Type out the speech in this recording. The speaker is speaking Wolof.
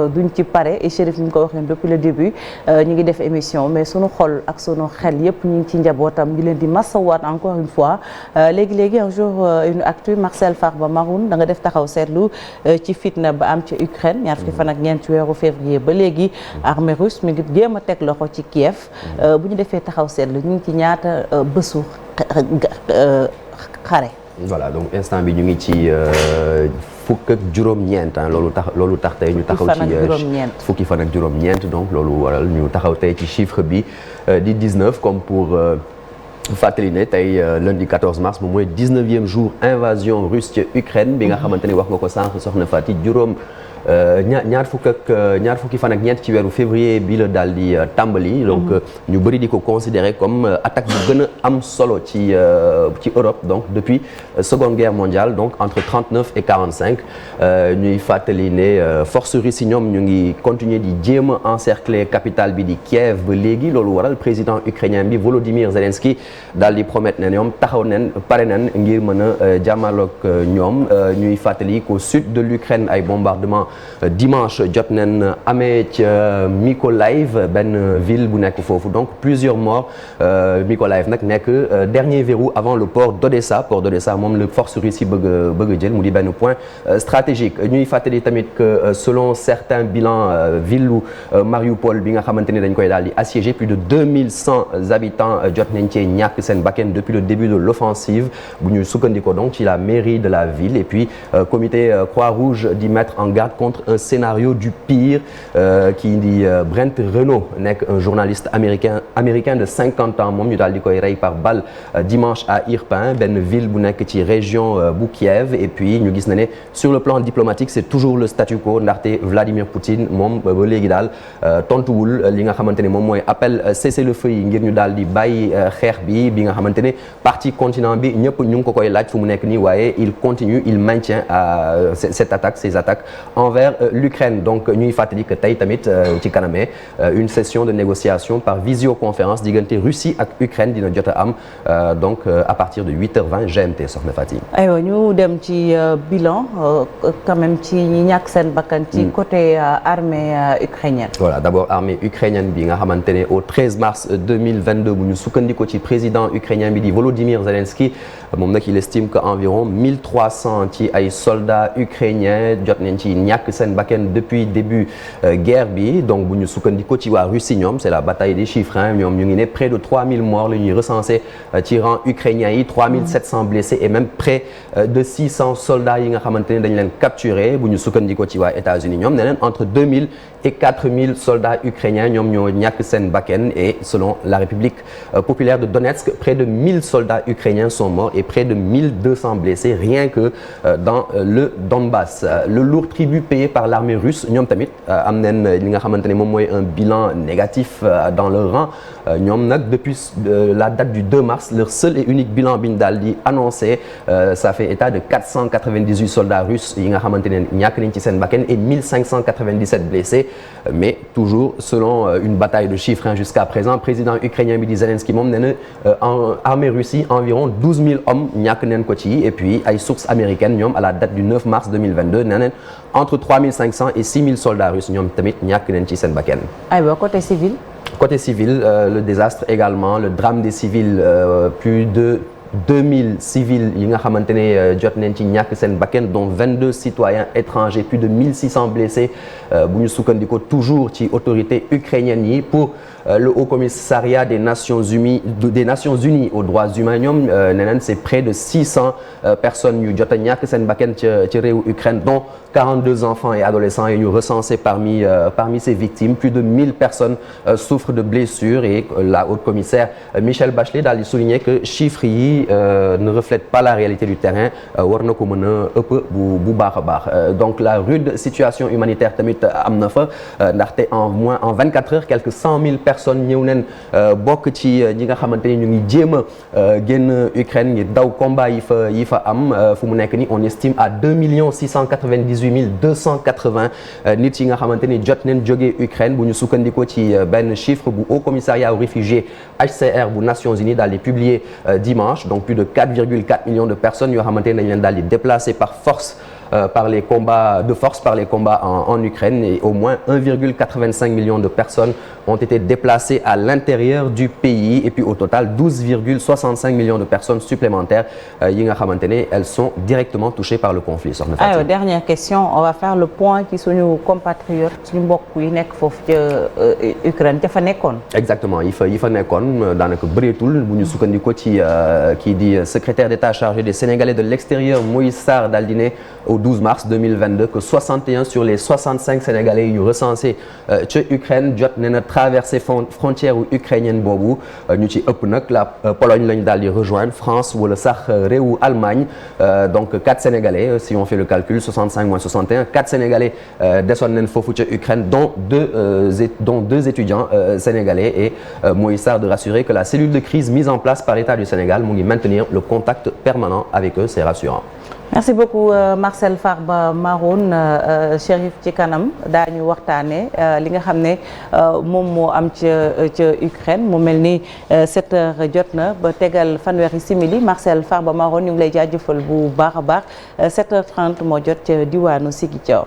duñ ci pare et Chérif ñu ngi ko waxee depuis le début ñu ngi def émission mais sunu xol ak sunu xel yëpp ñu ngi ci njabootam ñu leen di masawaat encore une fois léegi un jour une actu Marcel Farba Maroun da nga def taxaw seetlu ci fitna ba am ci Ukraine ñaar fukki fan ak ñeent ci weeru février ba léegi armée russe mi ngi jéem a teg loxo ci Kiev bu ñu defee taxaw seetlu ñu ngi ci ñaata bésu xare. Voilà donc instant bi ñu ngi ci fukk ak juróom-ñeent loolu tax tey ñu taxaw ci fukki fan ak juróom-ñeent donc loolu waral ñu taxaw tey ci chiffre bi di 19 comme pour fàttali ne tey lundi 14 mars moom mooy 19e jour invasion russe ci Ukraine bi nga xamante ni wax nga ko sànq soxna Fati juróom ñaar fukki fan ak ñeent ci weeru février bi la daal di tàmbali. donc ñu bëri di ko considérer comme attaque bu gën a am solo ci Europe donc depuis seconde guerre mondiale donc entre 39 et 45 ñuy fàttali ne force russe yi ñoom ñu ngi continuer di jéem a encercler capitale bi di Kiev ba léegi loolu waral président ukrainien bi Volodymyr Zelensky daal di promettre ne ñoom taxaw nañ pare nañ ngir mën a jàmmaloog ñoom ñuy fàttali qu'au sud de l'Ukraine ay bombardement dimanche jot nañ amee ca Mykolaiv benn ville bu nekk foofu donc plusieurs morts Mykolaiv nag nekk dernier verrou avant le port d'Odessa moom la force russe yi bëgg a jël mu di benn point stratégique ñuy fàttali tamit que selon certains bilans ville Mariupol bi nga xamante ni dañ koy daal di assiégé plus de 2100 habitants jot nañ cee ñàkk seen bakkan depuis le début de l'offensive bu ñu sukkandikoo donc ci la mairie de la ville et puis comité Croix-Rouge di mettre en garde contre un scénario du pire kii di Brent Renaud nekk un journaliste américain de 50 ans moom ñu daal di koy rey par balle dimanche à Irpin benn ville bu nekk ci région bu Kiev et puis ñu gis na ne sur le plan diplomatique c'est toujours le statu quo ndaxte Vladimir Poutine moom ba léegi daal tontuwul li nga xamante ne moom mooy appel cessez-le-feu yi ngir ñu daal di bàyyi xeex bi nga xamante ne partie continent bi ñëpp ñu ngi ko koy laaj fu mu nekk nii waaye il maintient ces attaques envers l'Ukraine donc ñuy fàttali que tey tamit ci kaname une session de négociation par visioconférence diggante Russie ak Ukraine dina jot a am donc à partir de 8h20 GMT soxna Fati. aywa ñu dem ci bilan quand même ci ñi ñàkk seen bakkan ci côté armée ukrainienne. voilà d'abord armée ukrainienne bi nga xamante ne au 13 mars 2022 bu ñu sukkandiko ci président ukrainien bi di Volodymyr Zelensky moom nag il estime que environ 1300 ci ay soldats ukrainiens jot nañ ci ñàkk seen bakkan depuis début guerre bi donc bu ñu sukkandiko ci waa Russie ñoom c'est la bataille des chiffres ñoom ñu ngi ne près de 3000 morts la ñuy recenser ci rang ukrainien yi 3700 blessés et même près de 600 soldats yi nga xamante ne dañ leen capturer bu ñu sukkandiko ci waa États-Unis ñoom ne leen entre 2000 et 4000 soldats ukrainiens ñoom ñoo ñàkk seen bakkan et selon la République populaire de Donetsk près de 1000 soldats ukrainiens sont morts et près de 1200 blessés rien que dans le Donbass le lourd tribut payé par l'armée russe ñoom tamit am nañ li nga xamante ne moom mooy un bilan négatif dans leur rang ñoom nag depuis la date du 2 mars leur seul et unique bilan bi ñu daal di annoncé ça fait état de 498 soldats russes yi nga xamante ne ñàkk nañ ci seen bakkan et 1597 blessés mais toujours selon une bataille de chiffres jusqu'à présent président ukrainien bi di Zelensky moom nee na en armée Russie environ 12 000 hommes ñàkk nañ ko ci et puis ay sources américaines ñoom à la date du 9 mars 2022 nee nañ entre 3500 et 6000 soldats russes ñoom tamit ñàkk nañ ci seen bakkan. aywa côté civil. Côté civil le désastre également le drame des civils plus de 2000 civils yi nga xamante ne jot nañ ci ñàkk seen bakkan dont 22 citoyens étrangers plus de 1600 blessés bu ñu sukkandiko toujours ci autorités ukrainiennes yi pour le Haut Commissariat des Nations Unies aux droits humains ñoom nee nañ c'est près de 600 personnes yu jot a ñàkk seen bakkan ci réewu Ukraine dont 42 enfants et adolescents yi ñu recensés parmi ces victimes plus de 1000 personnes souffrent de blessures et la haute commissaire Michelle Bachelet daal di souligner que chiffres yi ne reflètent pas la réalité du terrain war na ko mën a ëpp bu baax a baax donc la rude situation humanitaire tamit am na fa ndaxte en 24 heures quelques 100 000 personnes ñëw nañ bokk ci ñi nga xamante ni ñu ngi jéem a génn Ukraine ngir daw combat yi fa am fu mu nekk ni on estime à 2 698 280 nit yi nga xamante ni jot nañ jógee Ukraine bu ñu sukkandikoo ci benn chiffre bu Haut Commissariat aux réfugiés HCR bu Nations Unies daal di publier dimanche donc plus de 4,4 millions de personnes yoo xamante ni dañ leen daal di déplacer par force par les combats de force, par les combats en Ukraine, et au moins 1,85 million de personnes ont été déplacées à l'intérieur du pays, et puis au total 12,65 millions de personnes supplémentaires yi nga xamante ne elles sont directement touchées par le conflit. Soxna Fatou. Alors dernière question, on va faire le point ci suñu compatriotes suñu mbokk yi nekk foofu ca Ukraine ca fa nekkoon. Exactement yi fa nekkoon daanaka bëreetul bu ñu sukkandikoo ci kii di secrétaire d'État chargé des Sénégalais de l'extérieur Moïse Sarr daal di ne au 12 mars 2022 que 61 sur les 65 Sénégalais yu recensés ca Ukraine jot na traversé frontière ukrainienne boobu ñu ci ëpp nag la Pologne lañu daal di rejoindre France wala sax réewu Allemagne donc 4 Sénégalais si on fait le calcul 65 moins 61 4 Sénégalais desoon nañ foofu ca Ukraine dont deux étudiants sénégalais et Moïse Sarr de rassurer que la cellule de crise mise en place par l'État du Sénégal mu ngi maintenir le contact permanent avec eux, c'est rassurant. Merci beaucoup Marcel Farba Maroun Chérif ci kanam daañu waxtaane li nga xam ne moom moo am ca Ukraine mu mel ni 7 heures jot na ba tegal fanweeri simili Marcel Farba Maroun ñu ngi lay jaajëfal bu baax a baax 7h30 moo jot ca diwaanu Ziguinchor.